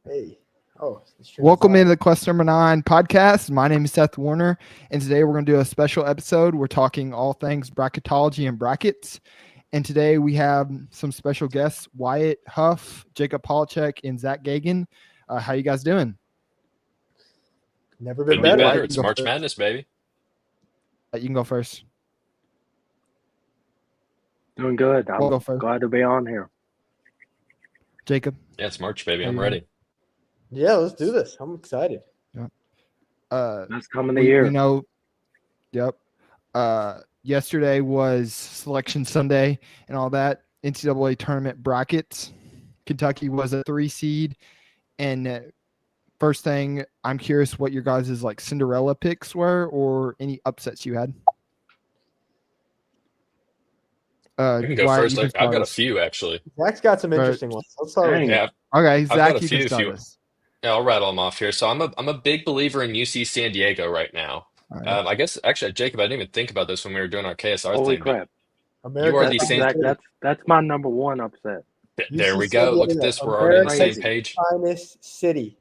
Hey. Oh, Welcome into the Quest Number 9 podcast. My name is Seth Warner, and today we're going to do a special episode. We're talking all things bracketology and brackets. And today we have some special guests, Wyatt Huff, Jacob Polachek, and Zach Gagan. How you guys doing? Never been Could be better. It's March Madness, baby. You can go first. Doing good. I'm glad to be on here. Jacob? Yeah, it's March, baby. I'm ready. Yeah, let's do this. I'm excited. Yeah. That's coming the year. We know. Yep. Yesterday was Selection Sunday and all that. NCAA tournament brackets. Kentucky was a 3 seed. And first thing, I'm curious what your guys' like Cinderella picks were or any upsets you had. You can go first. I've got a few, actually. Zach's got some interesting ones. Let's start with yeah. Okay, Zach, you can start this. Yeah, I'll rattle them off here. So I'm a big believer in UC San Diego right now. Right. I guess actually, Jacob, I didn't even think about this when we were doing our KSR Holy thing. Crap! You are that's my number one upset. There we go. Look at this. We're already on the same page. Finest city.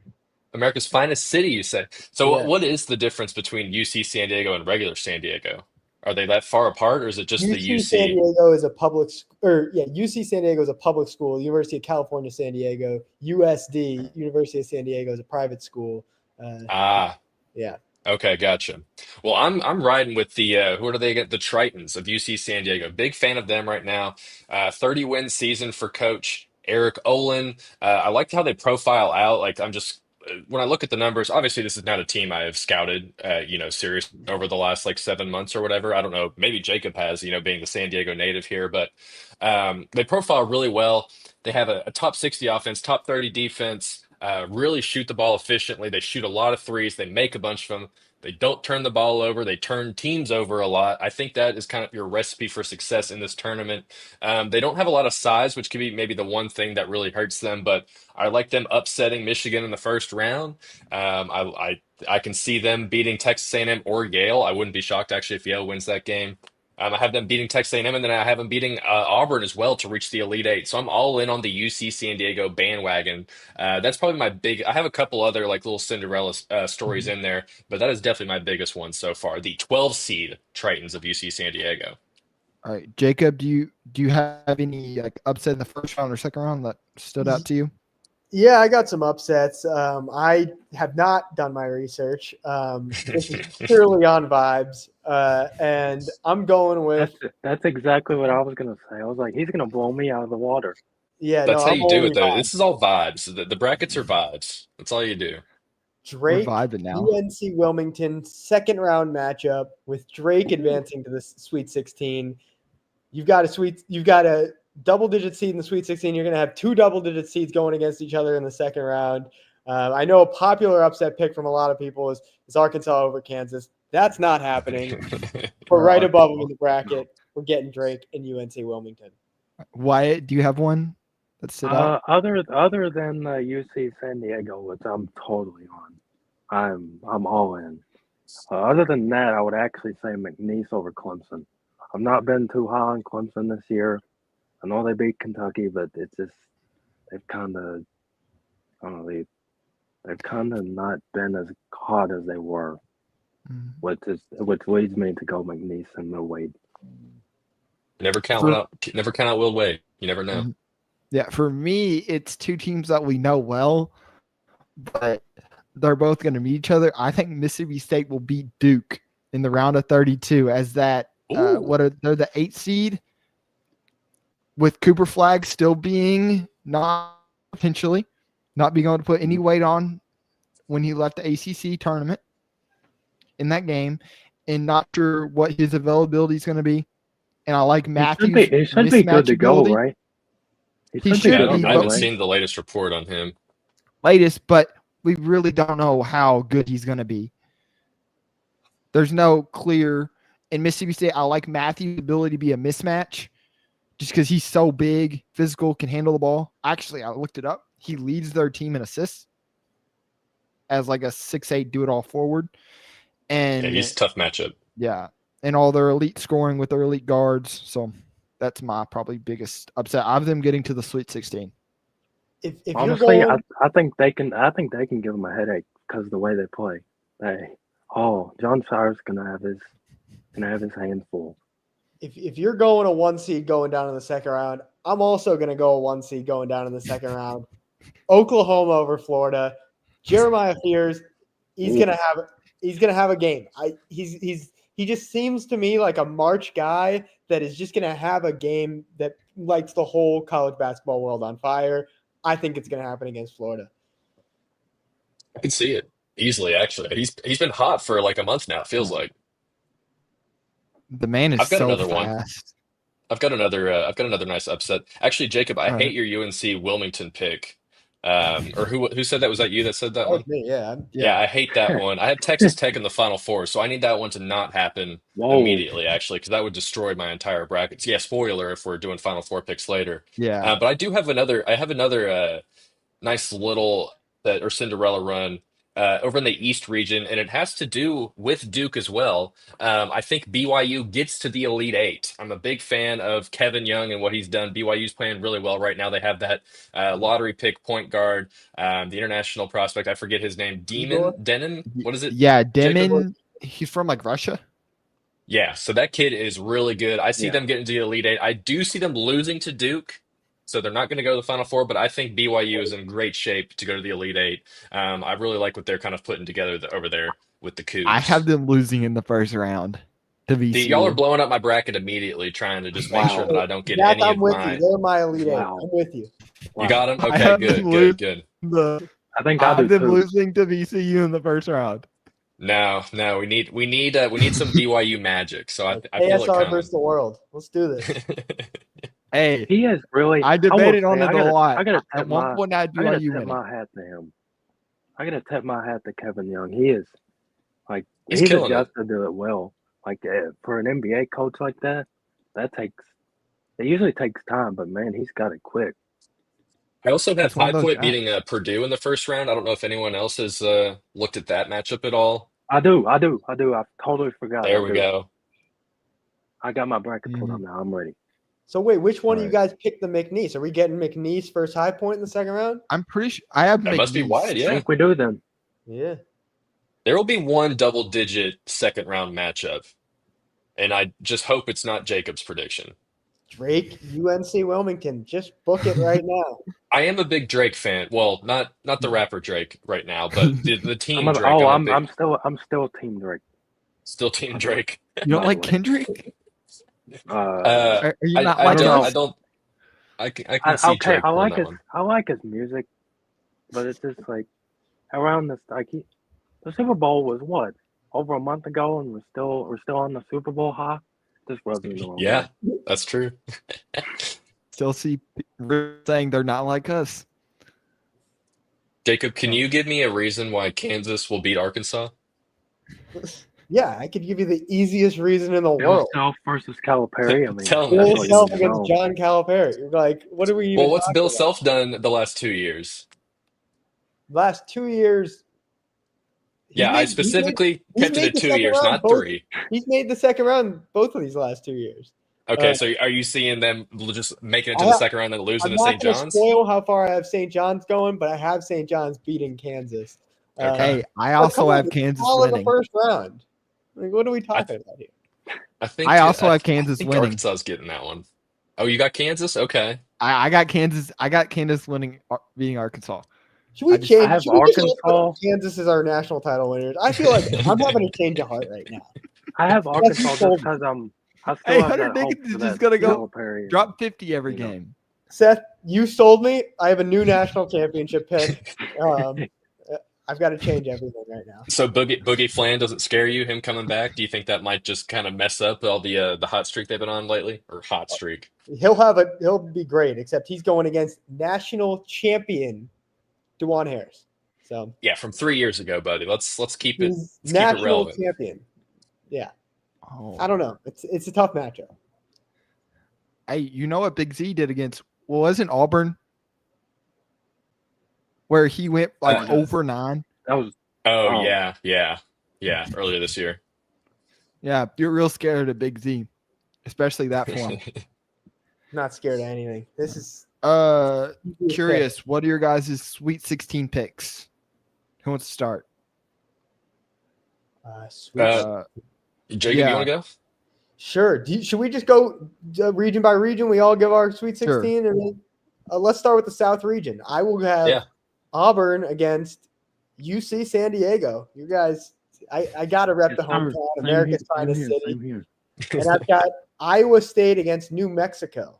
America's finest city, you say. So what is the difference between UC San Diego and regular San Diego? Are they that far apart, or is it just the UC? San Diego is a public, UC San Diego is a public school. University of California, San Diego. USD, University of San Diego, is a private school. Yeah. Okay, gotcha. Well, I'm riding with the who are they again? The Tritons of UC San Diego. Big fan of them right now. 30-win season for Coach Eric Olin. I liked how they profile out. Like when I look at the numbers, obviously this is not a team I have scouted, serious over the last 7 months or whatever. I don't know. Maybe Jacob has, being the San Diego native here, but they profile really well. They have a top 60 offense, top 30 defense, really shoot the ball efficiently. They shoot a lot of threes. They make a bunch of them. They don't turn the ball over. They turn teams over a lot. I think that is kind of your recipe for success in this tournament. They don't have a lot of size, which could be maybe the one thing that really hurts them, but I like them upsetting Michigan in the first round. I can see them beating Texas A&M or Yale. I wouldn't be shocked, actually, if Yale wins that game. I have them beating Texas A&M, and then I have them beating Auburn as well to reach the Elite Eight. So I'm all in on the UC San Diego bandwagon. That's probably my big. I have a couple other little Cinderella stories in there, but that is definitely my biggest one so far. The 12 seed Tritons of UC San Diego. All right, Jacob, do you have any upset in the first round or second round that stood out to you? Yeah, I got some upsets. I have not done my research. This is purely on vibes, and I'm going with. That's exactly what I was gonna say. I was like, he's gonna blow me out of the water. Yeah, that's how you do it, though. Vibes. This is all vibes. The brackets are vibes. That's all you do. Drake, now. UNC Wilmington, second round matchup with Drake advancing to the Sweet 16. You've got a double-digit seed in the Sweet 16. You're going to have 2 double-digit seeds going against each other in the second round. I know a popular upset pick from a lot of people is Arkansas over Kansas. That's not happening. We're right above them in the bracket. We're getting Drake and UNC Wilmington. Wyatt, do you have one that stood out? Other than UC San Diego, which I'm totally on. I'm all in. Other than that, I would actually say McNeese over Clemson. I've not been too high on Clemson this year. I know they beat Kentucky, but it's just they've kind of not been as hot as they were, which leads me to go McNeese and Will Wade. Never count out Will Wade. You never know. Yeah, for me, it's 2 teams that we know well, but they're both going to meet each other. I think Mississippi State will beat Duke in the round of 32 as that. They're the 8th seed. With Cooper Flagg still being not being able to put any weight on when he left the ACC tournament in that game, and not sure what his availability is going to be. And I like Matthews. He should be good to go, right? He should be. I haven't seen the latest report on him. But we really don't know how good he's going to be. There's no clear. In Mississippi State, I like Matthews' ability to be a mismatch. Just because he's so big, physical, can handle the ball. Actually, I looked it up. He leads their team in assists as a 6'8" do-it-all forward. And he's a tough matchup. Yeah, and all their elite scoring with their elite guards. So that's my probably biggest upset. I have them getting to the Sweet 16. if you're Honestly, going, I think they can. I think they can give them a headache because of the way they play. John Shire's gonna have his hands full. if you're going a 1 seed going down in the second round, I'm also going to go a 1 seed going down in the second round. Oklahoma over Florida. Jeremiah Fears, he's gonna have a game. He just seems to me like a March guy that is just gonna have a game that lights the whole college basketball world on fire. I think it's gonna happen against Florida. I can see it easily. Actually, he's been hot for like a month now. It feels like. The man is I've got so another one. fast. I've got another nice upset. Actually, Jacob, I All hate right. your UNC Wilmington pick. Or who said that? Was that you that said that That one? was me, yeah. Yeah, I hate that one. I had Texas Tech in the Final Four, so I need that one to not happen Whoa. immediately, actually, because that would destroy my entire brackets. Yeah, spoiler if we're doing Final Four picks later. Yeah. But I do have another. I have another nice little that or Cinderella run over in the East region, and it has to do with Duke as well. I think BYU gets to the Elite Eight. I'm a big fan of Kevin Young and what he's done. BYU's playing really well right now. They have that lottery pick point guard, the international prospect. I forget his name. Igor? Denon? What is it? Yeah, Jacob? Demon. He's from like Russia. Yeah, so that kid is really good. I see Yeah. them getting to the Elite Eight. I do see them losing to Duke, so they're not going to go to the Final Four, but I think BYU is in great shape to go to the Elite Eight. I really like what they're kind of putting together over there with the I Cougs. have them losing in the first round to Y'all are VCU. blowing up my bracket immediately, trying to just make sure that I don't get Zach, any I'm of with you. mine. They're my Elite Eight. Wow. I'm with you. You got them? I Okay, have good, them good, good. I think I I do have them too. losing to VCU in the first round. No, we need some BYU magic. So I feel it ASR coming. versus the world. Let's do this. Hey, He is really. I debated on it a lot. I gotta At tip one my. point, I had I gotta BYU tip winning. my hat to him. I gotta tip my hat to Kevin Young. He is like He's he's killing it. adjusted to it well. Like for an NBA coach like that, it usually takes time, but man, he's got it quick. I also have It's one High of those Point guys. beating Purdue in the first round. I don't know if anyone else has looked at that matchup at all. I do. I totally forgot. There I we do. go. I got my bracket pulled Mhm. up now. I'm ready. So wait, which one of you Right. guys picked the McNeese? Are we getting McNeese versus High Point in the second round? I'm pretty sure I have That must be McNeese. wide, I yeah. think we do then. Yeah. There will be one double-digit second round matchup, and I just hope it's not Jacob's prediction. Drake, UNC Wilmington. Just book it right now. I am a big Drake fan. Well, not the rapper Drake right now, but the team Drake. I'm still Team Drake. Still Team Drake. You don't By like the way. Kendrick? Uh, Are you not I like don't. us? I don't. I can see Okay, Drake pulling that one. I like his music, but it's just like around this the Super Bowl was what over a month ago, and we're still on the Super Bowl high. Just rubs me the wrong Yeah, way. that's true. Still see saying they're not like us. Jacob, can you give me a reason why Kansas will beat Arkansas? Yeah, I could give you the easiest reason in the Bill world. Self versus Calipari. I mean, Tell me. that's Bill all you Self need to against know. John Calipari. You're like, what are we even Well, what's talking Bill about? Self done the last 2 years? Last 2 years. Yeah, I specifically kept it made at the 2 second years, round not both- 3. He's made the second round both of these last 2 years. Okay, so are you seeing them just making it to I- the second round and then losing I'm to not St. going to John's? spoil how far I have St. John's going, but I have St. John's beating Kansas. Okay. Hey, I but also come on, have it's Kansas all in the winning. first round. Like, what are we talking about here? I think I also have I Kansas think winning. Arkansas is getting that one. Oh, you got Kansas? Okay. I got Kansas. I got Kansas winning, beating Arkansas. Should we I just- change? I have should we just Arkansas. put Kansas is our national title winners. I feel like I'm having a change of heart right now. I have Arkansas just sold me. because I still Hey, have Hunter that hope Dickinson for is that just gonna go Calipari. Drop 50 every You know. game. Seth, you sold me. I have a new national championship pick. I've got to change everything right now. So Boogie Flan doesn't scare you, him coming back? Do you think that might just kind of mess up all the hot streak they've been on lately? Or hot streak? He'll be great, except he's going against national champion DeJuan Harris. So Yeah, from 3 years ago, buddy. Let's keep it he's keep it national relevant. champion. Yeah, Oh. I don't know. It's a tough matchup. Hey, you know what Big Z did against? Well, wasn't Auburn where he went like over 9? That was Oh, Oh. yeah. Earlier this year. Yeah, you're real scared of Big Z, especially that form. Not scared of anything. This is Curious, what are your guys' Sweet 16 picks? Who wants to start? Sweet. Jacob, Yeah. you want to go? Sure. Should we just go region by region? We all give our Sweet Sure. 16, and then, let's start with the South region. I will have Yeah. Auburn against UC San Diego. You guys, I got to rep the hometown, America's finest city. Same here. And I've got Iowa State against New Mexico.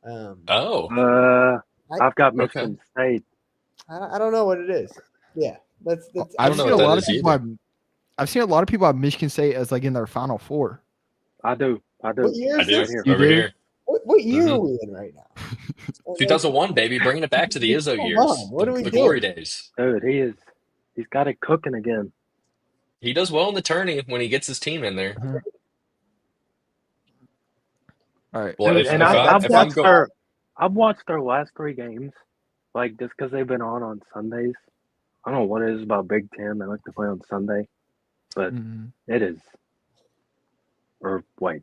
Oh, I've got Michigan State. I don't know what it is. Yeah, that's. I I've don't know seen a what that lot of is people. either. I've seen a lot of people have Michigan State as like in their Final Four. I do. What year I is do. this? here. You Over do? here. What year Mhm. are we in right now? 2001, baby. Bringing it back to the Izzo Come years. on, what are we the doing? glory days. Dude, he's got it cooking again. He does well in the tourney when he gets his team in there. All right. Well, Dude, if and I'm going, I've watched their last 3 games, like just because they've been on Sundays. I don't know what it is about Big Ten. They like to play on Sunday, but Mhm. it is. Or wait,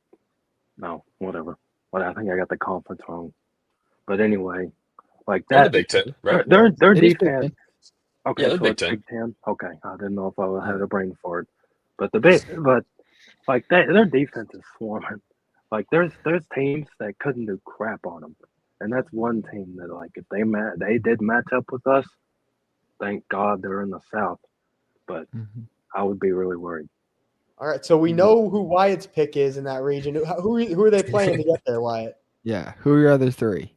no, whatever. But I think I got the conference wrong. But anyway, like in the that. Big Ten, right? Their It is Big defense. Ten. Okay, Yeah, they're so Big it's Ten. Big Ten. Okay, I didn't know if I had a brain for it, but like their defense is swarming. Like there's teams that couldn't do crap on them, and that's one team that like if they did match up with us, thank God they're in the South, but Mhm. I would be really worried. All right, so we know who Wyatt's pick is in that region. Who are they playing to get there, Wyatt? Yeah. Who are your other 3?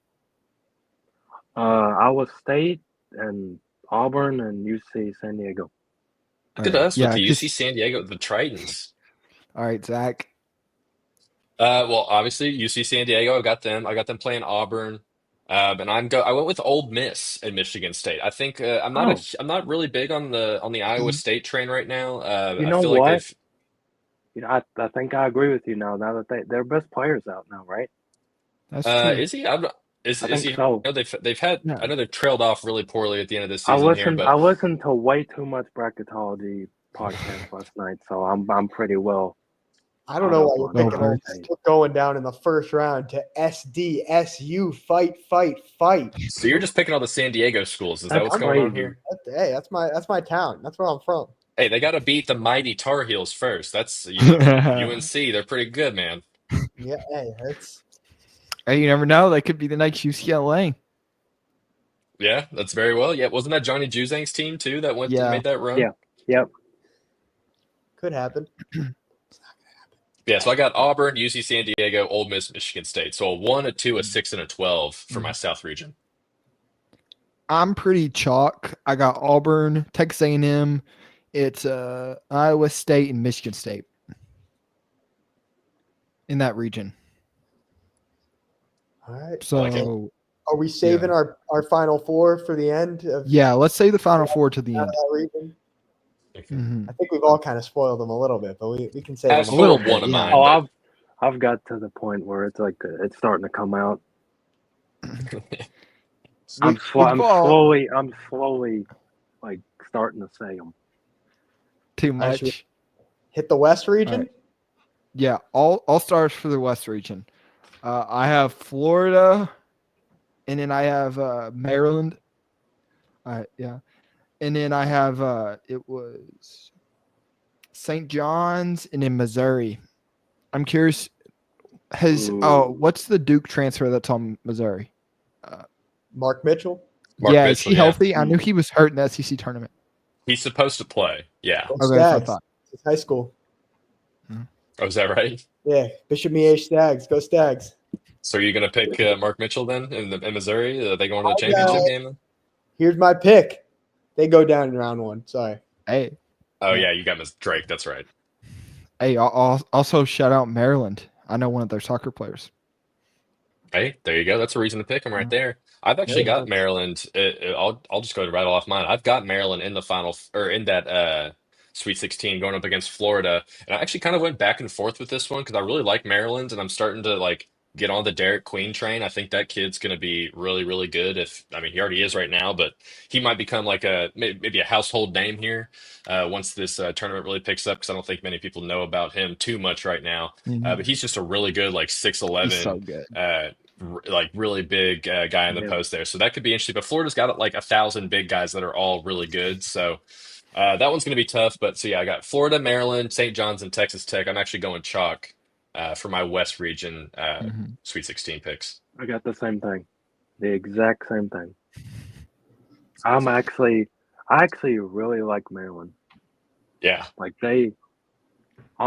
Iowa State and Auburn and UC San Diego. Look at All right. us with the 'cause- UC San Diego, the Tritons. All right, Zach. Well, obviously UC San Diego. I got them. I got them playing Auburn. And I went with Ole Miss and Michigan State. I think I'm not really big on the Iowa State train right now. You I know feel like what? I think I agree with you now. Now that their best players out now, right? That's true. is he? Is I think he? so. I know they've had. Yeah. I know they've trailed off really poorly at the end of this I season here, I listened to way too much bracketology podcast last night, so I'm pretty well. I don't know why you're No picking Ole hurts. Miss. We're going down in the first round to SDSU. Fight. so you're just picking all the San Diego schools. Is that That's what's going on crazy. here? Hey, that's my town. That's where I'm from. Hey, they got to beat the mighty Tar Heels first. That's UNC. They're pretty good, man. Yeah, hey, that's Hey, you never know. They could be the next UCLA. Yeah, that's very well. Yeah, wasn't that Johnny Juzang's team too that went Yeah. and made that run? Yeah. Yep. could happen. Yeah, so I got Auburn, UC San Diego, Ole Miss, Michigan State. So a 1, a 2, a 6, and a 12 for my South region. I'm pretty chalk. I got Auburn, Texas A&M. It's Iowa State and Michigan State in that region. All right. So like it. Are we saving our Final Four for the end of yeah, let's say the Final Four to the that end. region? Mhm. I think we've all kind of spoiled them a little bit, but we can say I've them little spoiled bit, one of yeah. mine. Oh, but- I've got to the point where it's like it's starting to come out. I'm slowly like starting to say them. Too Actually, much. hit the West region. All right. Yeah, all stars for the West region. I have Florida, and then I have Maryland. Yeah, and then I have it was St. John's, and then Missouri. I'm curious. What's the Duke transfer that's on Missouri? Mark Mitchell. Mark yeah, Mitchell, is he healthy? I knew he was hurt in the SEC tournament. He's supposed to play. Yeah. Go Okay, that's what I Stags. thought. It's high school. Oh, is that right? Yeah, Bishop Miege Stags. Go Stags. So are you going to pick Mark Mitchell then in Missouri? Are they going to the I championship got- game then? Here's my pick. They go down in round 1. Sorry. Hey, Oh, yeah, you got Miss Drake. That's right. I'll also shout out Maryland. I know one of their soccer players. Hey, there you go. That's a reason to pick him right there. I've actually got Maryland. I'll just go to rattle off mine. I've got Maryland in the final or in that Sweet 16 going up against Florida, and I actually kind of went back and forth with this one because I really like Maryland, and I'm starting to like get on the Derek Queen train. I think that kid's going to be really, really good. He already is right now, but he might become like maybe a household name here once this tournament really picks up. Because I don't think many people know about him too much right now. But he's just a really good like 6'11" He's so good. like really big guy in the Yeah. post there. So that could be interesting. But Florida's got like 1,000 big guys that are all really good. So that one's going to be tough. But so yeah, I got Florida, Maryland, St. John's, and Texas Tech. I'm actually going chalk for my West region Mhm. Sweet 16 picks. I got the same thing, the exact same thing. I actually really like Maryland. Yeah. Like they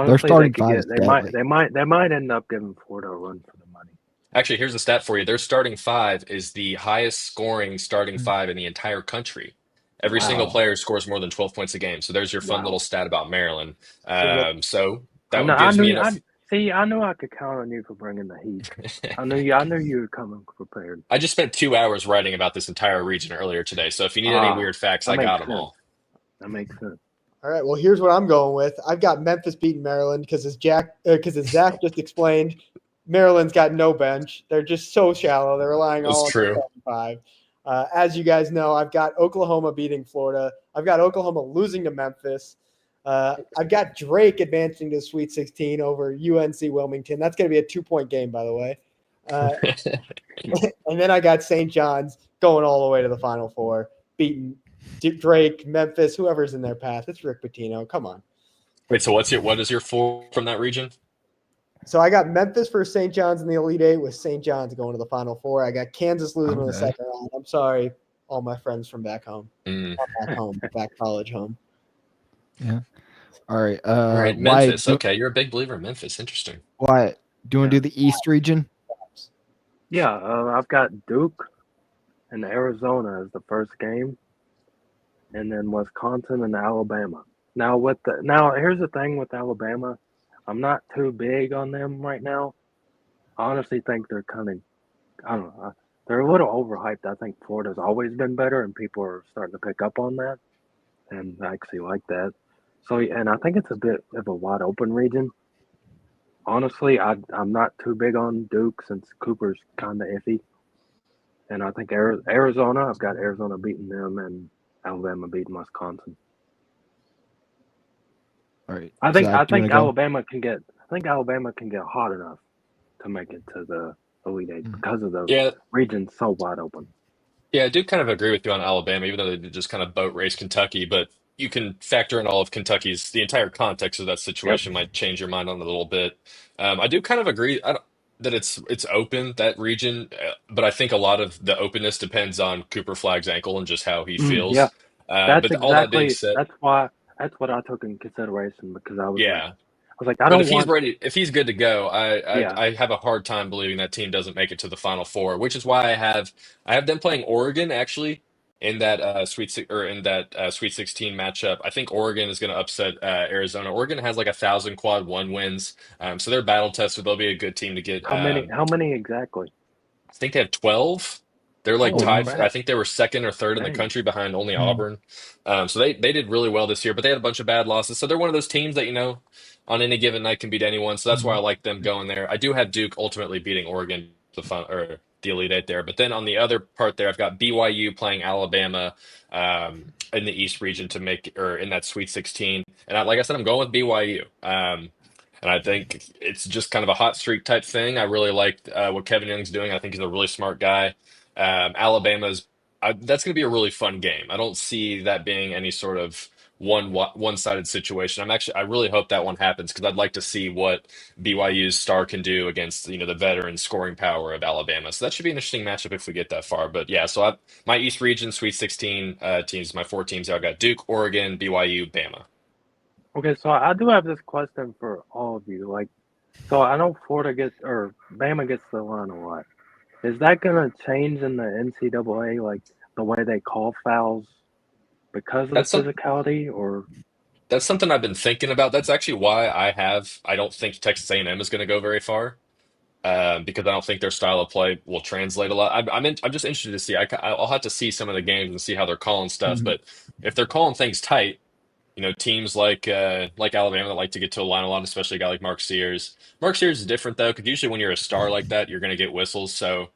Their honestly they starting could five get is they might deadly. they might end up giving Florida a run for the money. Actually, here's a stat for you. Their starting five is the highest scoring starting Mm. five in the entire country. Every single Wow, player scores more than 12 points a game. So there's your fun little wow. stat about Maryland. So that So I that know. I gives me knew. enough. I knew I could count on you for bringing the heat. I knew you were coming prepared. I just spent 2 hours writing about this entire region earlier today. So if you need any Ah, weird facts, that I got makes them sense. all. That makes sense. All right. Well, here's what I'm going with. I've got Memphis beating Maryland because as Zach just explained, Maryland's got no bench. They're just so shallow. They're relying That's all on the true. starting five. As you guys know, I've got Oklahoma beating Florida. I've got Oklahoma losing to Memphis. I've got Drake advancing to the Sweet 16 over UNC Wilmington. That's going to be a 2-point game, by the way. And then I got St. John's going all the way to the Final Four, beating Drake, Memphis, whoever's in their path. It's Rick Pitino. Come on. Wait, so what is your four from that region? So I got Memphis for St. John's in the Elite Eight with St. John's going to the Final Four. I got Kansas losing in the Okay. second round. I'm sorry, all my friends from back home. Mm. Not back home, back college home. All right. All right, Wyatt, Memphis. Okay, you're a big believer in Memphis. Interesting. Wyatt, do you want to do the East region? Yeah, I've got Duke and Arizona as the first game, and then Wisconsin and Alabama. Now here's the thing with Alabama. I'm not too big on them right now. I honestly think they're kind of, I don't know, they're a little overhyped. I think Florida's always been better, and people are starting to pick up on that, and I actually like that. So, and I think it's a bit of a wide open region. Honestly, I'm not too big on Duke since Cooper's kind of iffy. And I think Arizona, I've got Arizona beating them and Alabama beating Wisconsin. All right. I think Zach, do you wanna go? Alabama can get hot enough to make it to the Elite Eight because of the Yeah, region so wide open. yeah, I do kind of agree with you on Alabama, even though they did just kind of boat race Kentucky. But you can factor in all of the entire context of that Yep. situation might change your mind on it a little bit. I do kind of agree that it's open, that region, but I think a lot of the openness depends on Cooper Flag's ankle and just how he Yeah, feels. that's But all that being exactly said, that's what I took in consideration because I was yeah. like I But don't want if he's good to go, yeah. I have a hard time believing that team doesn't make it to the Final Four, which is why I have them playing Oregon actually in that Sweet 16 matchup. I think Oregon is going to upset Arizona. Oregon has like 1,000 quad one wins, so they're battle tested. They'll be a good team to get. How many exactly? I think they have 12. They're like Holy tied. Oh, I crap. think they were second or third in the Dang. country behind only Mm. Auburn. So they did really well this year, but they had a bunch of bad losses. So they're one of those teams that, on any given night can beat anyone. So that's why I Mhm. like them going there. I do have Duke ultimately beating Oregon the Elite Eight there. But then on the other part there, I've got BYU playing Alabama in the East region to make or in that Sweet 16. And like I said, I'm going with BYU. And I think it's just kind of a hot streak type thing. I really like what Kevin Young's doing. I think he's a really smart guy. Alabama's that's going to be a really fun game. I don't see that being any sort of one-sided situation. I really hope that one happens because I'd like to see what BYU's star can do against the veteran scoring power of Alabama. So that should be an interesting matchup if we get that far. But yeah, my East Region Sweet 16 teams, my four teams. I got Duke, Oregon, BYU, Bama. Okay, so I do have this question for all of you. Like, so I know Bama gets the line a lot. Is that gonna change in the NCAA, like the way they call fouls because of the That's some, physicality, or that's something I've been thinking about. That's actually why I don't think Texas A&M is going to go very far. Because I don't think their style of play will translate a lot. I'm just interested to see. I'll have to see some of the games and see how they're calling stuff. Mhm. But if they're calling things tight, teams like Alabama that like to get to the line a lot, especially a guy like Mark Sears. Mark Sears is different though, because usually when you're a star like that, you're going to get whistles. So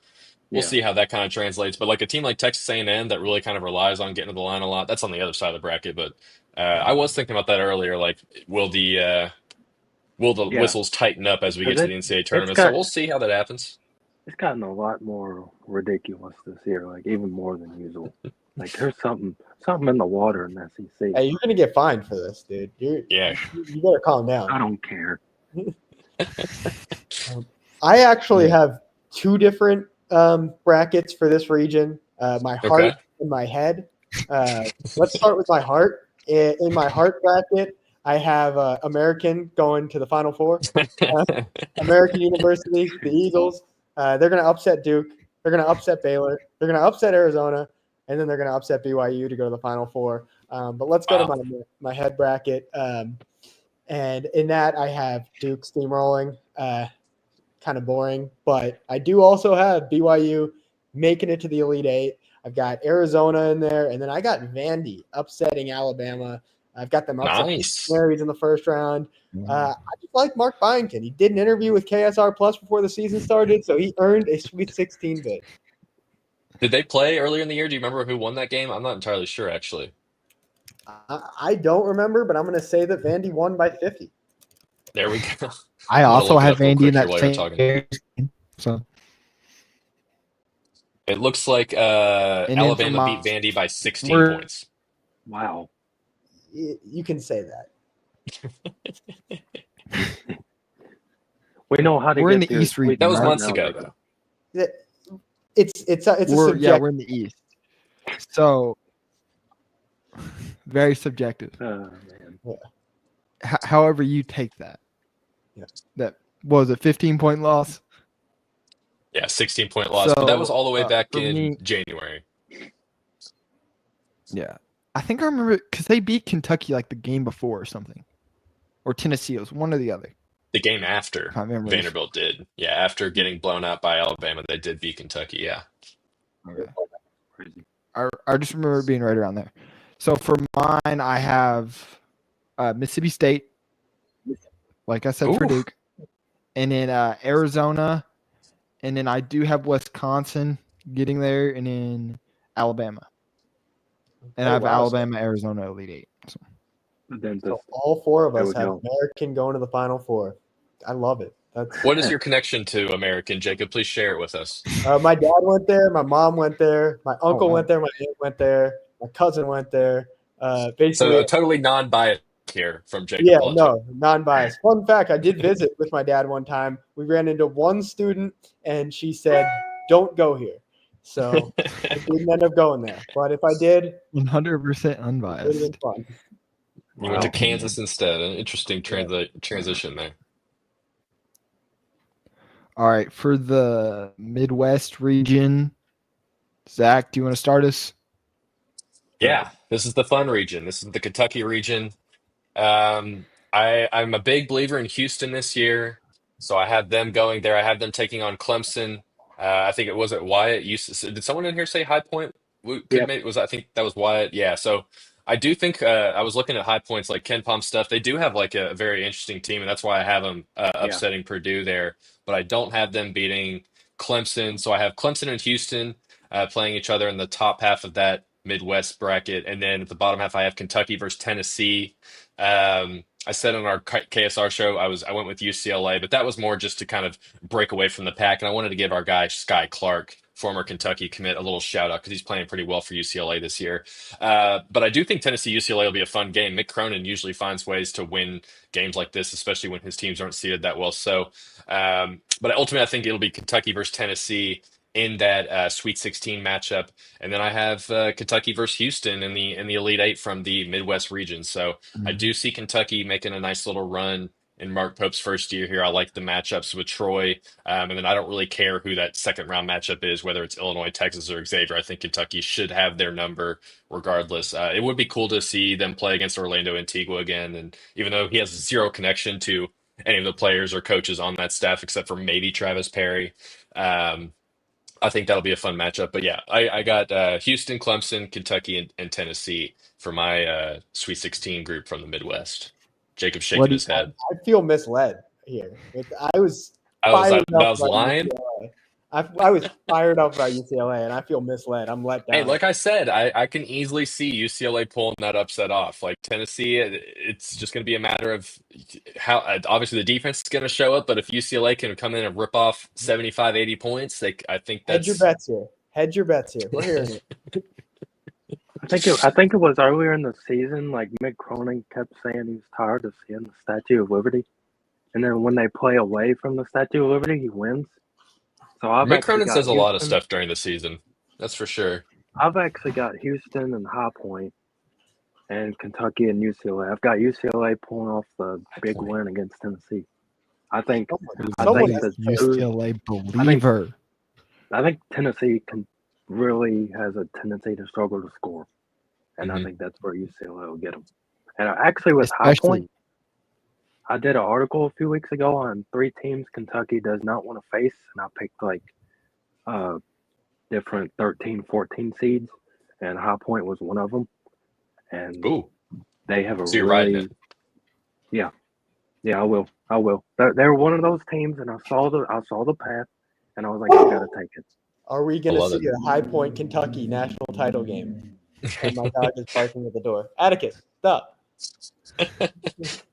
we'll yeah, see how that kind of translates. But like a team like Texas A&M that really kind of relies on getting to the line a lot, that's on the other side of the bracket. But I was thinking about that earlier. Like, will the yeah, whistles tighten up as we because get to the NCAA it's tournament? So got we'll see how that happens. it's gotten a lot more ridiculous this year, like even more than usual. Like there's something in the water in the SEC. Hey, you're gonna get fined for this, dude. Yeah. You better calm down. I don't care. I actually Yeah. have two different brackets for this region. My heart Okay. and my head. Let's start with my heart. In my heart bracket, I have American going to the Final Four. American University, the Eagles. They're going to upset Duke. They're going to upset Baylor. They're going to upset Arizona, and then they're going to upset BYU to go to the Final Four. But let's go to my head bracket. And in that, I have Duke steamrolling. Kind of boring, but I do also have BYU making it to the Elite Eight. I've got Arizona in there, and then I got Vandy upsetting Alabama. I've got them upsetting Nice. Marys in the first round. I just like Mark Byington. He did an interview with KSR Plus before the season started, so he earned a Sweet 16 bid. Did they play earlier in the year? Do you remember who won that game? I'm not entirely sure, actually. I don't remember, but I'm going to say that Vandy won by 50. There we go. I I'm gonna also look it have up real Vandy quick in here that while you're same talking. game. So It looks like then for Alabama my- beat Vandy by 16 we're- points. Wow. You can say that. We know how to We're get in the through East Sweet region, That was right? months now, ago, though. though. It's a we're subject. we're in the East. So very subjective. Man. However you take that. Yeah. That was a 15-point loss. Yeah, 16-point loss. But that So, was all the way back for in me- January. Yeah. I think I remember because they beat Kentucky like the game before or something. Or Tennessee. It was one or the other. The game after If I remember. Vanderbilt did. Yeah, after getting blown out by Alabama, they did beat Kentucky. Yeah. Okay. Crazy. I just remember it being right around there. So for mine, I have Mississippi State, like I said, for Ooh. Duke, and then Arizona, and then I do have Wisconsin getting there, and then Alabama, and I have wow. Alabama, Arizona, Elite Eight. So, The dentist. So all four of There us we have go. American going to the Final Four. I love it. That's What is your connection to American, Jacob? Please share it with us. my dad went there, my mom went there, my uncle wow. went there, my aunt went there, my cousin went there. So Basically, totally non-biased here from Jacob. yeah, Belichick. no, non-biased. Fun fact: I did visit with my dad one time. We ran into one student, and she said, "Don't go here." So I didn't end up going there. But if I did, 100% it would have unbiased. been fun. You went to Wow. Kansas instead. An interesting transition there. All right, for the Midwest region, Zach, do you want to start us? Yeah, this is the fun region. This is the Kentucky region. I'm a big believer in Houston this year, so I have them going there. I have them taking on Clemson. I think it was at Wyatt. Did someone in here say High Point? Yep. I think that was Wyatt. Yeah. So I do think I was looking at High Points like Ken Palm stuff. They do have like a very interesting team, and that's why I have them upsetting Purdue there. But I don't have them beating Clemson. So I have Clemson and Houston playing each other in the top half of that Midwest bracket, and then at the bottom half I have Kentucky versus Tennessee. I said on our KSR show I went with UCLA, but that was more just to kind of break away from the pack, and I wanted to give our guy Sky Clark, former Kentucky commit, a little shout out because he's playing pretty well for UCLA this year. But I do think Tennessee UCLA will be a fun game. Mick Cronin usually finds ways to win games like this, especially when his teams aren't seeded that well. So, but ultimately I think it'll be Kentucky versus Tennessee in that Sweet 16 matchup, and then I have Kentucky versus Houston in the Elite Eight from the Midwest region. So I do see Kentucky making a nice little run in Mark Pope's first year here. I like the matchups with Troy, and then I don't really care who that second round matchup is, whether it's Illinois, Texas, or Xavier. I think Kentucky should have their number regardless. It would be cool to see them play against Orlando Antigua again, and even though he has zero connection to any of the players or coaches on that staff except for maybe Travis Perry. I think that'll be a fun matchup. But yeah, I got Houston, Clemson, Kentucky, and Tennessee for my Sweet 16 group from the Midwest. Jacob shaking What do his head. I feel misled here. I was I was fired up I was about lying. UCLA. I was fired up about UCLA, and I feel misled. I'm let Hey, down. like I said, I can easily see UCLA pulling that upset off. Like Tennessee, it's just going to be a matter of how obviously the defense is going to show up, but if UCLA can come in and rip off 75, 80 points, I think Hedge your that's bets here. Hedge your bets here. We're hearing it. I think it was earlier in the season. Like Mick Cronin kept saying he was tired of seeing the Statue of Liberty, and then when they play away from the Statue of Liberty, he wins. So I've Mick actually Cronin got says a lot of Houston. stuff during the season. That's for sure. I've actually got Houston and High Point, and Kentucky and UCLA. I've got UCLA pulling off the big Point. win against Tennessee. I think Someone think has the to say UCLA believer. I think Tennessee really has a tendency to struggle to score, and I Mhm. think that's where UCLA will get them. And actually, with High Point, Especially I did an article a few weeks ago on 3 teams Kentucky does not want to face, and I picked like different 13, 14 seeds, and High Point was one of them. And Ooh, they have a so you're riding really, it. yeah, I will. They're one of those teams, and I saw the path, and I was like, I gotta take it. Are we I going to love see it. a High Point, Kentucky national title game? And my dog is barking at the door. Atticus, stop.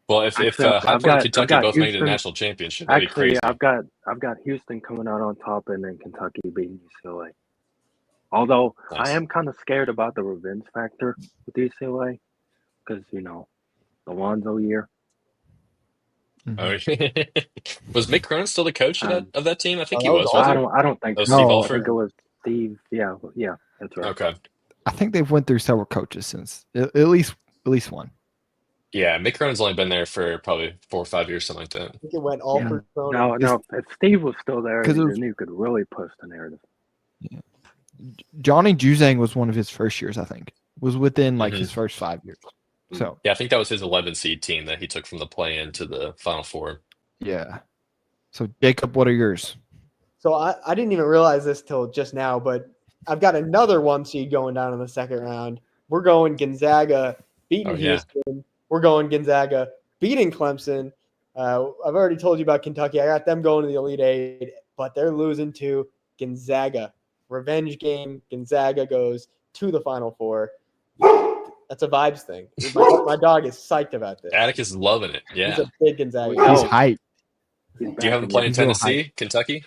Well, if Actually, High I've Point and got Kentucky both make it to the Houston. national championship, that'd be Actually, crazy. I've got Houston coming out on top, and then Kentucky beating UCLA. Although I Nice. am kind of scared about the revenge factor with UCLA, because the Lonzo year. Oh, was Mick Cronin still the coach of that team? I think he that was was, awesome. wasn't I don't think Oh, so. Steve No. I think Alford? it was Steve. Yeah, that's he? right. Okay. I think they've went through several coaches since at least one. Yeah, Mick Cronin's only been there for probably 4 or 5 years, something like that. I think it went all Yeah. for Cronin. No, if Steve was still there, 'Cause it was- then you could really push the narrative. Johnny Juzang was one of his first years, I think. Was within like Mhm. his first 5 years. So Yeah, I think that was his 11 seed team that he took from the play-in to the Final Four. yeah. So Jacob, what are yours? So I didn't even realize this till just now, but I've got another 1 seed going down in the second round. We're going Gonzaga beating Oh, yeah. Houston. We're going Gonzaga beating Clemson. I've already told you about Kentucky. I got them going to the Elite Eight, but they're losing to Gonzaga. Revenge game. Gonzaga goes to the Final Four. That's a vibes thing. My dog is psyched about this. Atticus is loving it. He's Yeah. a big Gonzaga. Oh. He's guy. hyped. He's Do you have him backing playing He's real Tennessee, Kentucky?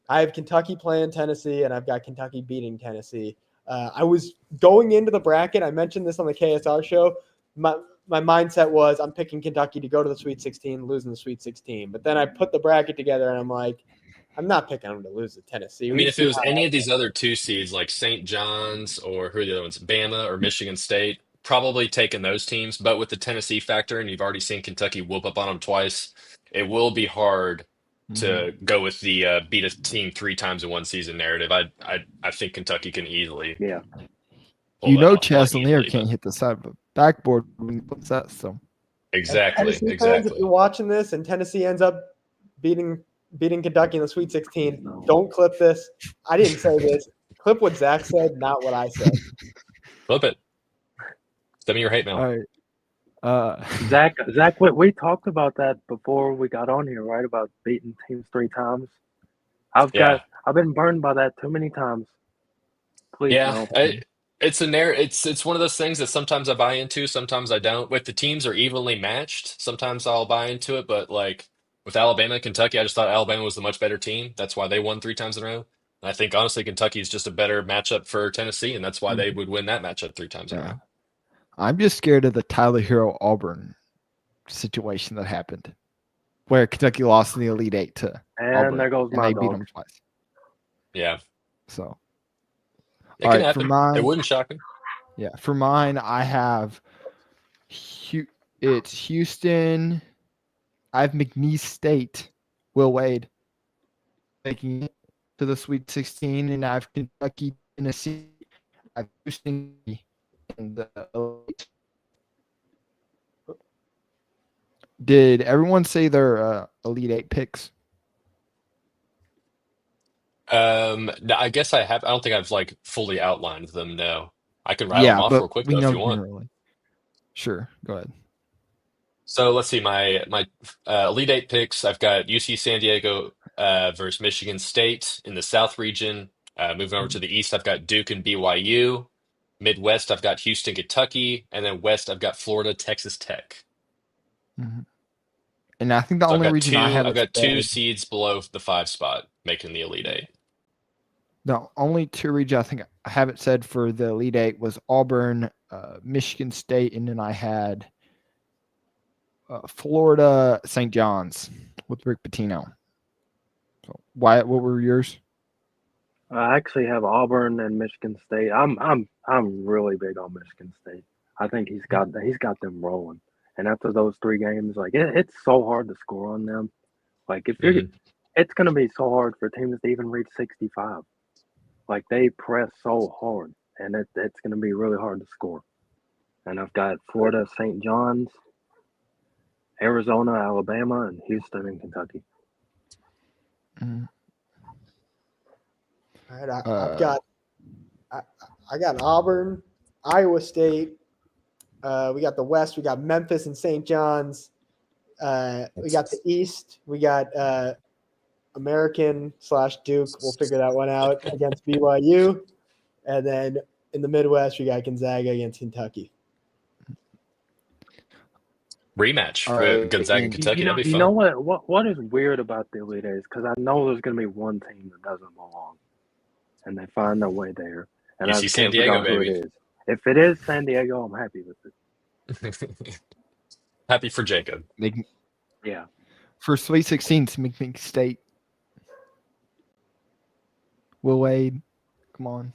I have Kentucky playing Tennessee, and I've got Kentucky beating Tennessee. I was going into the bracket. I mentioned this on the KSR show. My mindset was I'm picking Kentucky to go to the Sweet 16, losing the Sweet 16. But then I put the bracket together, and I'm like, I'm not picking them to lose to Tennessee. I We mean, if see it was how- any of these other 2 seeds like St. John's or who are the other ones, Bama or Michigan State, probably taking those teams. But with the Tennessee factor, and you've already seen Kentucky whoop up on them twice, it will be hard to go with the beat a team 3 times in one season narrative. I think Kentucky can easily. Yeah. pull You that know off. Not Chaslier easily, can't but- hit the side of a backboard when he puts that. So Exactly. Tennessee fans, if Exactly. you're watching this and Tennessee ends up beating Kentucky in the Sweet 16, don't clip this. I didn't say this. Clip what Zach said, not what I said. Flip it. Send me your hate mail. all right. Zach, we talked about that before we got on here, right? About beating teams 3 times. I've been burned by that too many times. Please, Yeah, no. it's one of those things that sometimes I buy into, sometimes I don't. With the teams are evenly matched, sometimes I'll buy into it, but like with Alabama and Kentucky, I just thought Alabama was the much better team. That's why they won 3 times in a row. And I think honestly Kentucky is just a better matchup for Tennessee, and that's why they would win that matchup 3 times in a Yeah. row. I'm just scared of the Tyler Hero Auburn situation that happened, where Kentucky lost in the Elite Eight to And Auburn, there goes and my they beat dog. them twice. Yeah, So it All can right, for happen. mine- It wouldn't shock me. yeah, for mine, I have it's Houston. I have McNeese State, Will Wade, making it to the Sweet 16, and I have Kentucky, Tennessee. I have Houston in the Elite. Did everyone say their Elite Eight picks? No, I guess I have. I don't think I've like fully outlined them. No, I can rattle them Yeah, off but real quick we though if know you want. generally. Sure, go ahead. So let's see my Elite Eight picks. I've got UC San Diego versus Michigan State in the South region. Moving over to the East, I've got Duke and BYU. Midwest, I've got Houston, Kentucky, and then West, I've got Florida, Texas Tech. Mhm. And I think the So only reason I have I've it got two said, seeds below the 5 spot, making the Elite Eight. the only two regions I think I have it said for the Elite Eight was Auburn, Michigan State, and then I had Florida, St. John's with Rick Pitino. So, Wyatt, what were yours? I actually have Auburn and Michigan State. I'm really big on Michigan State. I think he's got them rolling. And after those 3 games, like it's so hard to score on them. Like if you're, Mhm. it's gonna be so hard for teams to even reach 65. Like they press so hard, and it's gonna be really hard to score. And I've got Florida, St. John's, Arizona, Alabama, and Houston and Kentucky. Mm, All right, Uh, I got Auburn, Iowa State. We got the West. We got Memphis and St. John's. We got the East. We got American/Duke. We'll figure that one out against BYU. And then in the Midwest, we got Gonzaga against Kentucky. Rematch All for right, Gonzaga and and Kentucky. That'd be You know fun. what is weird about the Elite Eight is because I know there's gonna be one team that doesn't belong, and they find their way there, and I UC just San can't figure Diego, out who it baby. is. If it is San Diego, I'm happy with it. Happy for Jacob. Yeah. for Sweet 16, McNeese State. Will Wade, come on.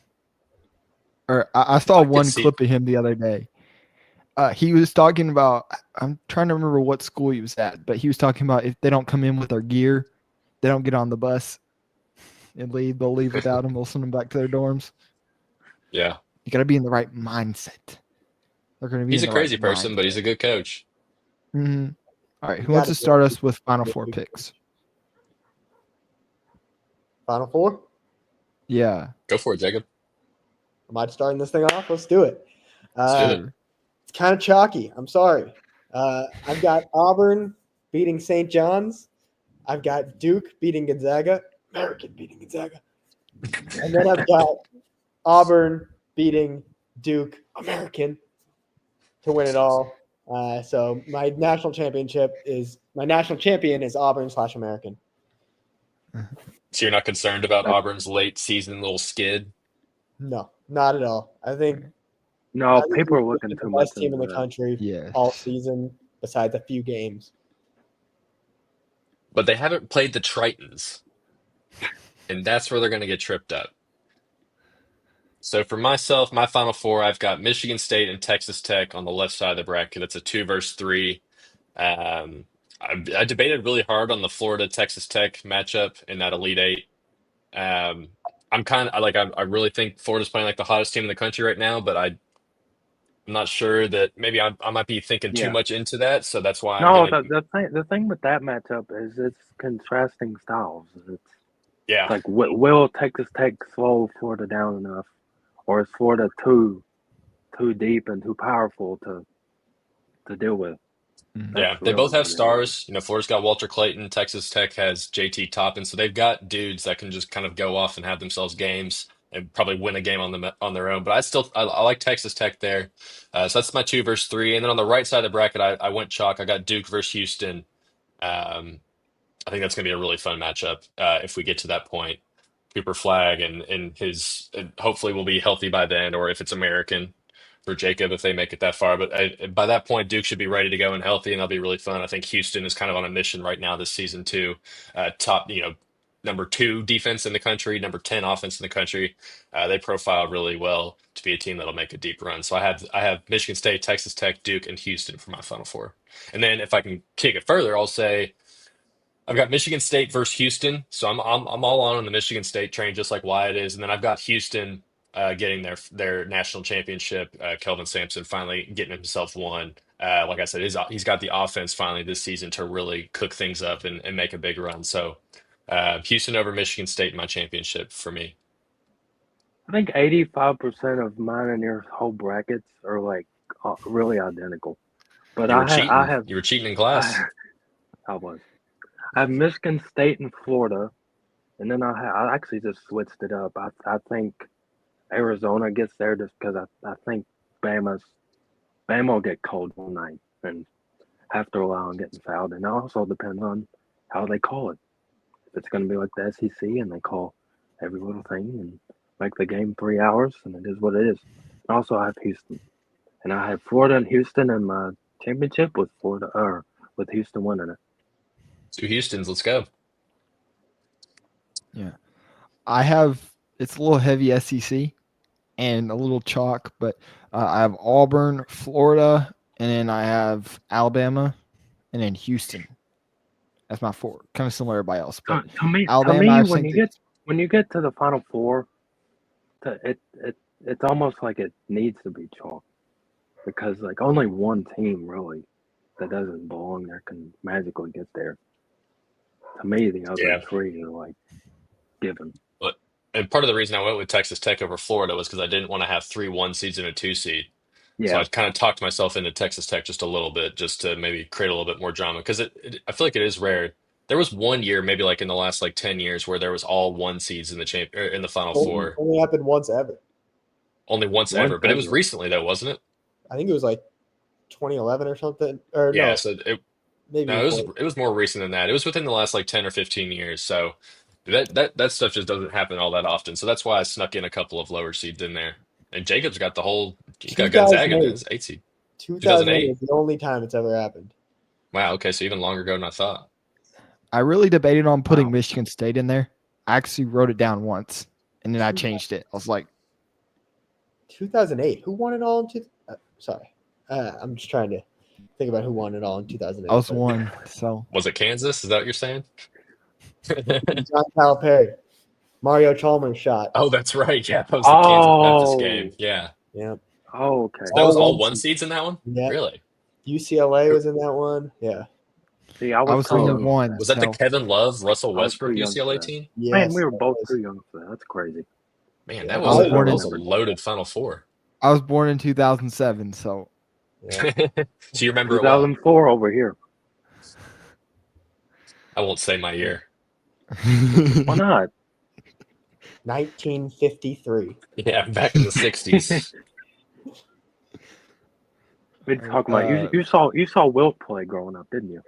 Or I saw I could one see. clip of him the other day. He was talking about, I'm trying to remember what school he was at, but he was talking about if they don't come in with their gear, they don't get on the bus and leave. They'll leave without them. They'll send them back to their dorms. Yeah, You got to be in the right mindset. They're going to be he's in a the right crazy person, but he's mindset. a good coach. Mm-hmm. All right, You who wants gotta to start be- us with Final Four picks? Final Four. Yeah, Go for it, Jacob. Am I starting this thing off? Let's do it. Let's do it. sure. It's kind of chalky. I'm sorry. I've got Auburn beating St. John's. I've got Duke beating Gonzaga. American beating Gonzaga. And then I've got Auburn beating Duke. American to win it all. So my national champion is Auburn/American. So you're not concerned about Auburn's late season little skid? No, not at all. I think No, Duke's people are been looking the too much best team in into the that. country Yes. all season, besides a few games. But they haven't played the Tritons, and that's where they're going to get tripped up. So for myself, my Final Four, I've got Michigan State and Texas Tech on the left side of the bracket. It's a 2 versus 3. Um, I debated really hard on the Florida Texas Tech matchup in that Elite Eight. Um, I'm kind of like I really think Florida's playing like the hottest team in the country right now, but I'm not sure that maybe I might be thinking too Yeah. much into that. So that's why I'm No, gonna the thing with that matchup is it's contrasting styles. It's yeah. like will Texas Tech slow Florida down enough, or is Florida too deep and too powerful to deal with? Mhm. Yeah, That's they really both have what it is. stars. Florida's got Walter Clayton, Texas Tech has JT Toppin, so they've got dudes that can just kind of go off and have themselves games and probably win a game on their own. But I like Texas Tech there. So that's my 2 versus 3. And then on the right side of the bracket, I went chalk. I got Duke versus Houston. Um, I think that's going to be a really fun matchup if we get to that point. Cooper Flag and his hopefully will be healthy by then, or if it's American for Jacob if they make it that far. But by that point, Duke should be ready to go and healthy, and that'll be really fun. I think Houston is kind of on a mission right now this season too. Top, number 2 defense in the country, number 10 offense in the country. They profile really well to be a team that'll make a deep run. So I have Michigan State, Texas Tech, Duke, and Houston for my Final Four. And then if I can kick it further, I'll say I've got Michigan State versus Houston, so I'm all on the Michigan State train, just like Wyatt is, and then I've got Houston getting their national championship. Kelvin Sampson finally getting himself one. Like I said, he's got the offense finally this season to really cook things up and make a big run. So Houston over Michigan State in my championship for me. I think 85% of mine and your whole brackets are like really identical. But You were I cheating. have You were cheating in class. I was. I have Michigan State and Florida, and then I actually just switched it up. I think Arizona gets there just because I think Bama will get cold one night and have to rely on getting fouled, and it also depends on how they call it. If it's going to be like the SEC and they call every little thing and make the game 3 hours, and it is what it is. Also, I have Houston, and I have Florida and Houston in my championship with with Houston winning it. 2 Houstons, let's go. I have it's a little heavy SEC and a little chalk, but I have Auburn, Florida, and then I have Alabama, and then Houston. That's my 4, kind of similar to everybody else. But To me, Alabama, I when think you get to the Final Four, it's almost like it needs to be chalk because like only one team really that doesn't belong there can magically get there. To me, the other Yeah. 3 are like given. And part of the reason I went with Texas Tech over Florida was because I didn't want to have 3 1 seeds and a 2 seed. So Yeah, I kind of talked myself into Texas Tech just a little bit, just to maybe create a little bit more drama. Because I feel like it is rare. There was one year, maybe like in the last like 10 years, where there was all 1 seeds in the Final Four, Only happened once ever. only once Once ever. But it was ever. recently, though, wasn't it? I think it was like 2011 or something. Or Yeah. no, So maybe no, before. it was more recent than that. It was within the last like 10 or 15 years. So that stuff just doesn't happen all that often. So that's why I snuck in a couple of lower seeds in there. And Jacob's got he's got Gonzaga in 2008. his 8 seed. 2008 2008? is the only time it's ever happened. Wow. Okay. So even longer ago than I thought. I really debated on putting Wow. Michigan State in there. I actually wrote it down once, and then I changed it. I was like, 2008. Who won it all in sorry. I'm just trying to think about who won it all in 2008. I was one. So Was it Kansas? Is that what you're saying? John Calipari. Mario Chalmers shot. Oh, that's right. Yeah, that was the Kansas Memphis game. Yeah. Yeah. Oh, okay. That was all one 1 seed. seeds in that one? Yeah. Really? UCLA was in that one. Yeah. See, I was too thinking young of for one. that. Was that the So Kevin Love, Russell I was too Westbrook young for UCLA that. team? Yes, Man, we were that both was- too young for that. That's crazy. Man, Yeah. that I was was, born that in- was a loaded Final Four. I was born in 2007. So Yeah. So you remember it well. 2004 over here. I won't say my year. Why not? 1953. Yeah, back in the 60s. We talking about you saw Wilt play growing up, didn't you?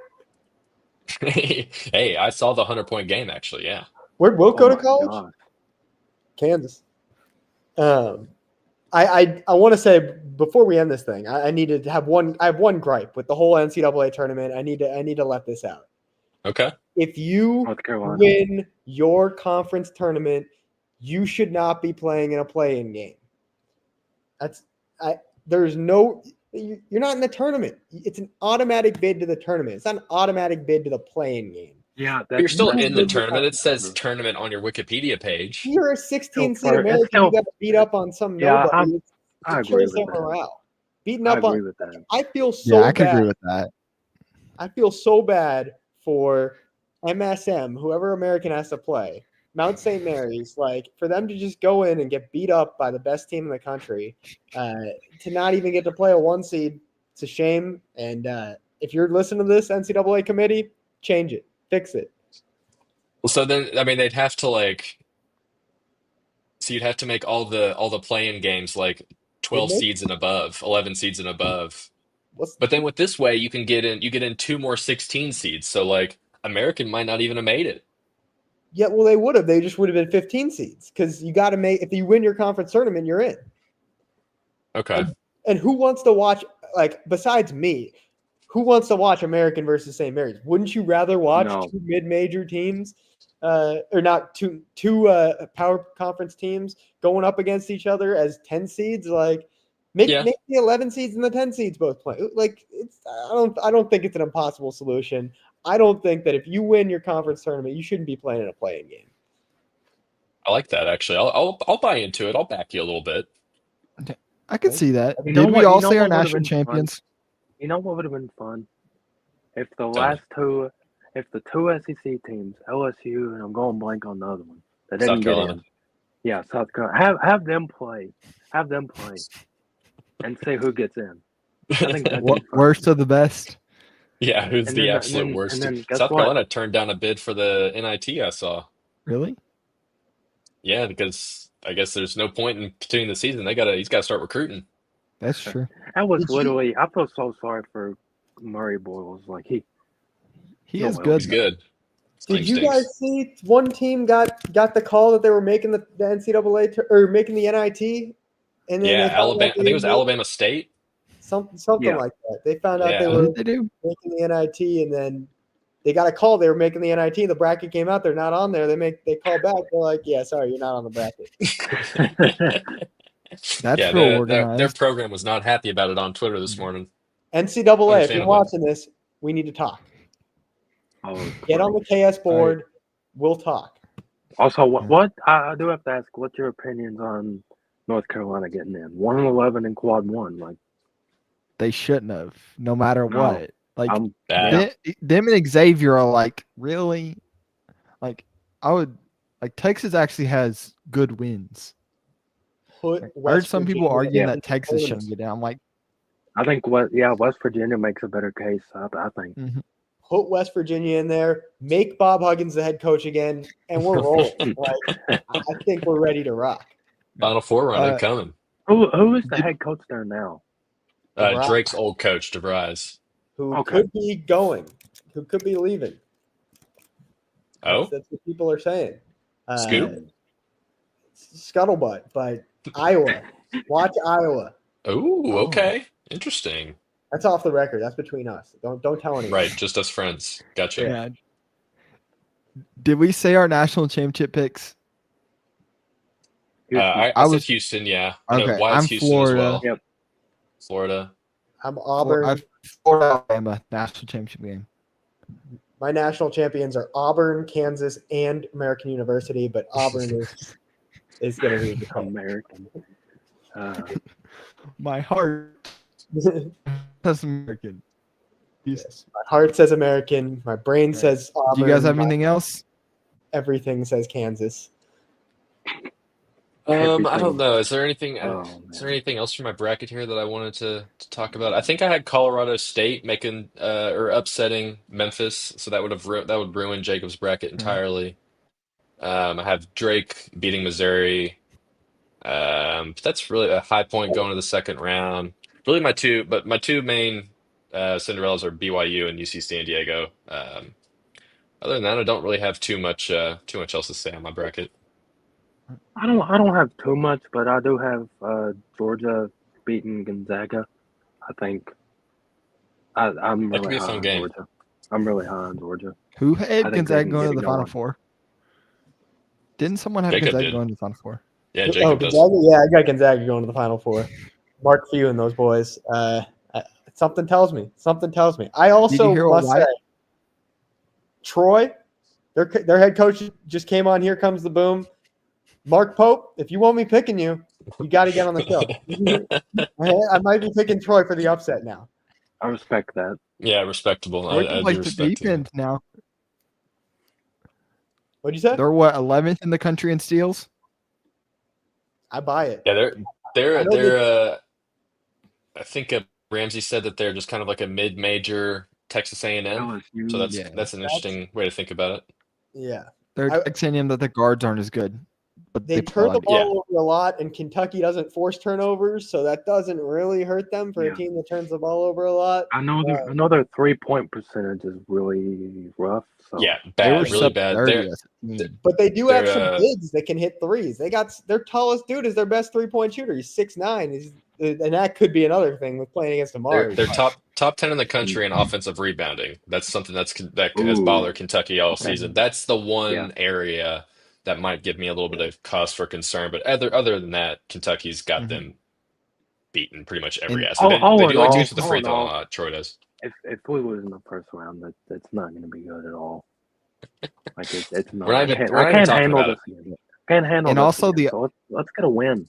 Hey, I saw the 100-point game, actually. Yeah. Where'd Wilt go Oh to my college? gosh. Kansas. I want to say before we end this thing, I needed to have one. I have one gripe with the whole NCAA tournament. I need to let this out. Okay. If you North Carolina. win your conference tournament, you should not be playing in a play-in game. There's no. You're not in the tournament. It's an automatic bid to the tournament. It's not an automatic bid to the play-in game. Yeah, But you're still that's- in the that's- tournament. It says tournament on your Wikipedia page. You're a 16 Still seed for- American. it's still- You got to beat up on some Yeah, nobody. I It agree kills with their that. morale. Beating I up agree on. with that. I feel so yeah, I could bad. agree with that. I feel so bad for MSM, whoever American has to play, Mount St. Mary's, like for them to just go in and get beat up by the best team in the country, to not even get to play a 1 seed. It's a shame. And if you're listening to this NCAA committee, change it, fix it. Well, so then, I mean, they'd have to so you'd have to make all the play-in games like 12 Would they? seeds and above, 11 seeds and above. What's But then with this way, you get in 2 more 16 seeds. So like American might not even have made it. yeah? Well, they would have. They just would have been 15 seeds because you got to make. If you win your conference tournament, you're in. Okay. And who wants to watch? Like besides me, who wants to watch American versus St. Mary's? Wouldn't you rather watch No. 2 mid-major teams, or not two power conference teams going up against each other as 10 seeds? Like make Yeah. the 11 seeds and the 10 seeds both play. Like it's I don't think it's an impossible solution. I don't think that if you win your conference tournament, you shouldn't be playing in a play-in game. I like that actually. I'll buy into it. I'll back you a little bit. I could see that. You know Did we what- all you know say our what would've national been fun? champions? You know what would have been fun? If the me. last two, if the 2 SEC teams, LSU, and I'm going blank on the other one, that South didn't get Carolina. in. Yeah, South Carolina. Have them play. Have them play. And see who gets in. I think that'd be fun. Worst of the best. Yeah, who's And the then absolute worst? guess South what? Carolina turned down a bid for the NIT I saw. Really? Yeah, because I guess there's no point in continuing the season. He's gotta start recruiting. That's true. That was Did you- literally. I feel so sorry for Murray Boyles. Like He No is way. good. He's good. His claim Did you stinks. guys see one team got the call that they were making the NCAA or making the NIT, and then Yeah, they found Alabama. out I think it was Alabama State. something Yeah. like that. They found out Yeah. they What were did they do? making the NIT, and then they got a call they were making the NIT. The bracket came out, they're not on there. They call back. They're like, yeah, sorry, you're not on the bracket. That's Yeah, real their organized. program was not happy about it on Twitter this morning. NCAA, if you're Understandably. watching this, we need to talk. Oh, Get on the KS board. We'll talk. Also, what I do have to ask, what's your opinions on North Carolina getting in 1-11 in quad one? Like, They shouldn't have, no matter No. what. Like I'm Bad. them and Xavier are like really, like I would like Texas actually has good wins. Put I heard West some people Virginia arguing in that Texas tournaments. shouldn't get down. I'm like, I think West Virginia makes a better case. I think. Put West Virginia in there. Make Bob Huggins the head coach again, and we're rolling. Like, I think we're ready to rock. Final Four run Uh, incoming. Who is the head coach there now? DeVries, Drake's old coach, DeVries. who Okay. could be going, who could be leaving. Oh, That's what people are saying. Scoop? Scuttlebutt, but Iowa. Watch Iowa. oh, okay, interesting. That's off the record. That's between us. Don't tell anyone. Right, just us friends. Gotcha. yeah. Did we say our national championship picks? I I said was- Houston. Yeah. I know Okay, Wyatt's I'm Houston Florida. as well. Yep. Florida. I'm Auburn. Florida, Alabama national championship game. My national champions are Auburn, Kansas, and American University, but Auburn is going to be in the cup. American. My heart says American. Yes. My heart says American. My brain says Do Auburn. you guys have my- anything else? Everything says Kansas. I Everything. don't know. Is there anything? Oh, Is there anything else from my bracket here that I wanted to talk about? I think I had Colorado State making or upsetting Memphis, so that would ruin Jacob's bracket entirely. I have Drake beating Missouri. But that's really a high point going to the second round. Really, my two main Cinderellas are BYU and UC San Diego. Other than that, I don't really have too much else to say on my bracket. I don't have too much, but I do have Georgia beating Gonzaga. I think I'm That could really be a high fun on game. Georgia. I'm really high on Georgia. Who I had think they Gonzaga can going get to it the Final going. Four? Didn't someone have Jacob Gonzaga did. going to the Final Four? Yeah, Oh, Jacob does. Gonzaga? Yeah, I got Gonzaga going to the Final Four. Mark Few and those boys. Something tells me. I also hear what must Wyatt- say, Troy, their head coach just came on Here Comes the Boom. Mark Pope, if you want me picking you, you got to get on the show. I might be picking Troy for the upset now. I respect that. Yeah, respectable. Troy I can do play the respect it. defense now. What'd you say? They're what 11th in the country in steals. I buy it. Yeah, I know they're I think Ramsey said that they're just kind of like a mid-major Texas A&M. LSU. So Yeah. that's an interesting way to think about it. Yeah. They're texting him that the guards aren't as good, but They play turn the on- ball over a lot, and Kentucky doesn't force turnovers, so that doesn't really hurt them for Yeah. a team that turns the ball over a lot. I know their 3-point percentage is really rough. So Yeah, They were bad, really sub bad. 30 They're as a team. But they do have They're, some bigs that can hit threes. They got their tallest dude is their best 3-point shooter. He's 6'9". And that could be another thing with playing against Amari. they're top 10 in the country in offensive rebounding. That's something that has Ooh. bothered Kentucky all Okay. season. That's the one Yeah. area that might give me a little bit of cause for concern. But other than that, Kentucky's got Mhm. them beaten pretty much every And aspect. all They in do like to all- get to the all free in throw a all- lot. Troy does. if we lose in the first round, that's not going to be good at all. Like it's not. We're not I even- can't, we're not I even can't talking handle about this again. Can't handle And this also again. the- So let's get a win.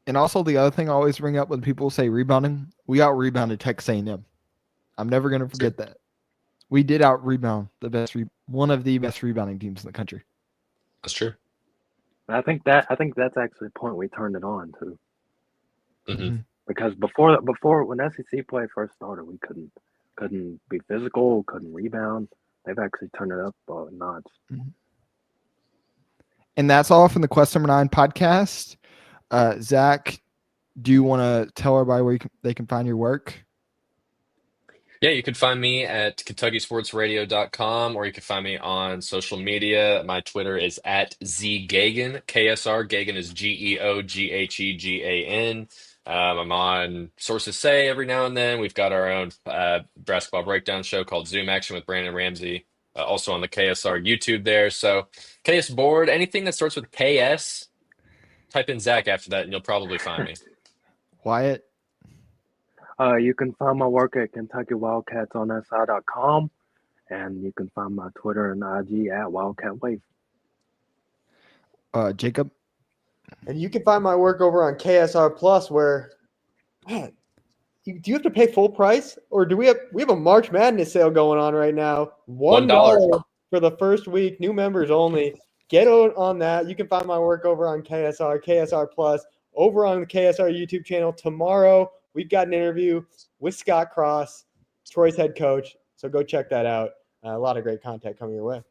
And also the other thing I always bring up when people say rebounding, we out rebounded Texas A&M. I'm never going to forget that. We did out rebound one of the best rebounding teams in the country. That's true. And I think that's actually a point we turned it on to, Mhm. because before when SEC play first started, we couldn't couldn't be physical, couldn't rebound. They've actually turned it up a notch. And that's all from the Quest Number 9 podcast. Zach, do you want to tell everybody where they can find your work? Yeah, you can find me at KentuckySportsRadio.com, or you can find me on social media. My Twitter is at ZGagan, KSR. Gagan is Geoghegan. I'm on Sources Say every now and then. We've got our own basketball breakdown show called Zoom Action with Brandon Ramsey, also on the KSR YouTube there. So KS Board, anything that starts with KS, type in Zach after that, and you'll probably find me. Wyatt? You can find my work at KentuckyWildcatsOnSI.com, and you can find my Twitter and IG at WildcatWave. Jacob? And you can find my work over on KSR Plus, where, man, do you have to pay full price, or do we have a March Madness sale going on right now? $1 for the first week, new members only. Get on that. You can find my work over on KSR Plus, over on the KSR YouTube channel. Tomorrow, we've got an interview with Scott Cross, Troy's head coach. So go check that out. A lot of great content coming your way.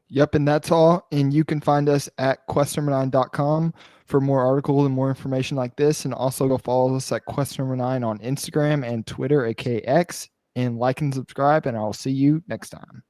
Yep, and that's all. And you can find us at questnumber9.com for more articles and more information like this. And also go follow us at Quest Number 9 on Instagram and Twitter, aka X, and like and subscribe. And I'll see you next time.